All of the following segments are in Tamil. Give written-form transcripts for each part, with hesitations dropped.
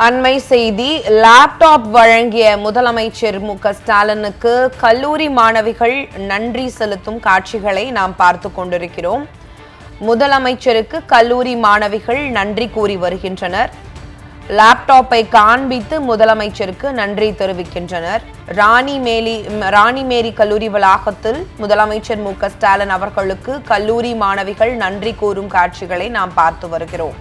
அண்மை செய்தி. லேப்டாப் வழங்கிய முதலமைச்சர் மு.க.ஸ்டாலினுக்கு கல்லூரி மாணவிகள் நன்றி செலுத்தும் காட்சிகளை நாம் பார்த்து கொண்டிருக்கிறோம். முதலமைச்சருக்கு கல்லூரி மாணவிகள் நன்றி கூறி வருகின்றனர். லேப்டாப்பை காண்பித்து முதலமைச்சருக்கு நன்றி தெரிவிக்கின்றனர். ராணிமேரி கல்லூரி வளாகத்தில் முதலமைச்சர் மு.க.ஸ்டாலின் அவர்களுக்கு கல்லூரி மாணவிகள் நன்றி கூறும் காட்சிகளை நாம் பார்த்து வருகிறோம்.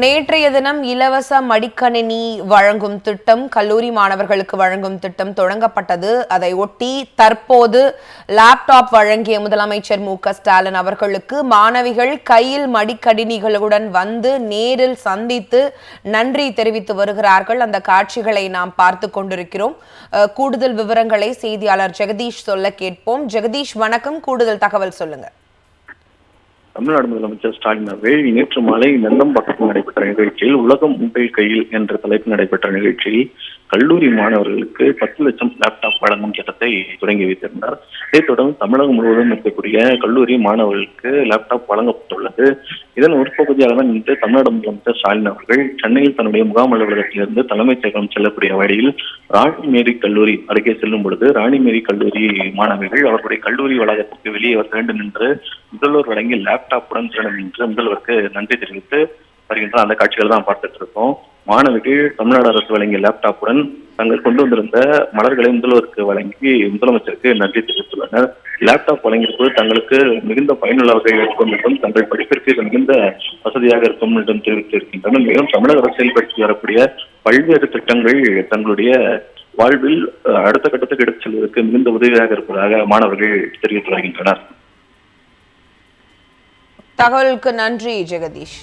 நேற்றைய தினம் இலவச மடிக்கணினி வழங்கும் திட்டம், கல்லூரி மாணவர்களுக்கு வழங்கும் திட்டம் தொடங்கப்பட்டது. அதை ஒட்டி தற்போது லேப்டாப் வழங்கிய முதலமைச்சர் மு.க.ஸ்டாலின் அவர்களுக்கு மாணவிகள் கையில் மடிக்கணினிகளுடன் வந்து நேரில் சந்தித்து நன்றி தெரிவித்து வருகிறார்கள். அந்த காட்சிகளை நாம் பார்த்து கொண்டிருக்கிறோம். கூடுதல் விவரங்களை செய்தியாளர் ஜெகதீஷ் சொல்ல கேட்போம். ஜெகதீஷ், வணக்கம். கூடுதல் தகவல் சொல்லுங்க. தமிழ்நாடு முதலமைச்சர் ஸ்டாலின் அவர்கள் நேற்று மாலை நந்தம்பாக்கத்தில் நடைபெற்ற நிகழ்ச்சியில் உலகம் உங்கள் கையில் என்ற தலைப்பில் நடைபெற்ற நிகழ்ச்சியில் கல்லூரி மாணவர்களுக்கு 10 லட்சம் லேப்டாப் வழங்கும் திட்டத்தை தொடங்கி வைத்திருந்தார். இதைத் தொடர்ந்து தமிழகம் முழுவதும் இருக்கக்கூடிய கல்லூரி மாணவர்களுக்கு லேப்டாப் வழங்கப்பட்டுள்ளது. இதன் ஒரு பகுதியாக தான் இன்று தமிழ்நாடு முதலமைச்சர் ஸ்டாலின் அவர்கள் சென்னையில் தன்னுடைய முகாம் அலுவலகத்திலிருந்து தலைமைச் செயலகம் செல்லக்கூடிய வழியில் ராணிமேரி கல்லூரி அருகே செல்லும் பொழுது ராணிமேரி கல்லூரி மாணவிகள் அவர்களுடைய கல்லூரி வளாகத்திற்கு வெளியே வர வேண்டும் என்று முதல்வர் வழங்கி லேப்டாப்புடன் செல்லும் என்று முதல்வருக்கு நன்றி தெரிவித்து வருகின்ற அந்த காட்சிகள் தான் பார்த்துட்டு இருக்கோம். மாணவிகள் தமிழ்நாடு அரசு வழங்கிய லேப்டாப்புடன் தாங்கள் கொண்டு வந்திருந்த மலர்களை முதல்வருக்கு வழங்கி முதலமைச்சருக்கு நன்றி தெரிவித்துள்ளனர். லேப்டாப் வழங்கியிருப்பது தங்களுக்கு மிகுந்த பயனுள்ளதாக இருக்கும் என்றும் தங்கள் படிப்பிற்கு இது மிகுந்த வசதியாக இருக்கும் என்றும் தெரிவித்திருக்கின்றனர். மேலும் தமிழக அரசு செயல்படுத்தி வரக்கூடிய பல்வேறு திட்டங்கள் தங்களுடைய வாழ்வில் அடுத்த கட்டத்துக்கு எடுத்துச் செல்வதற்கு மிகுந்த உதவியாக இருப்பதாக மாணவர்கள் தெரிவித்து வருகின்றனர். தகவலுக்கு நன்றி ஜெகதீஷ்.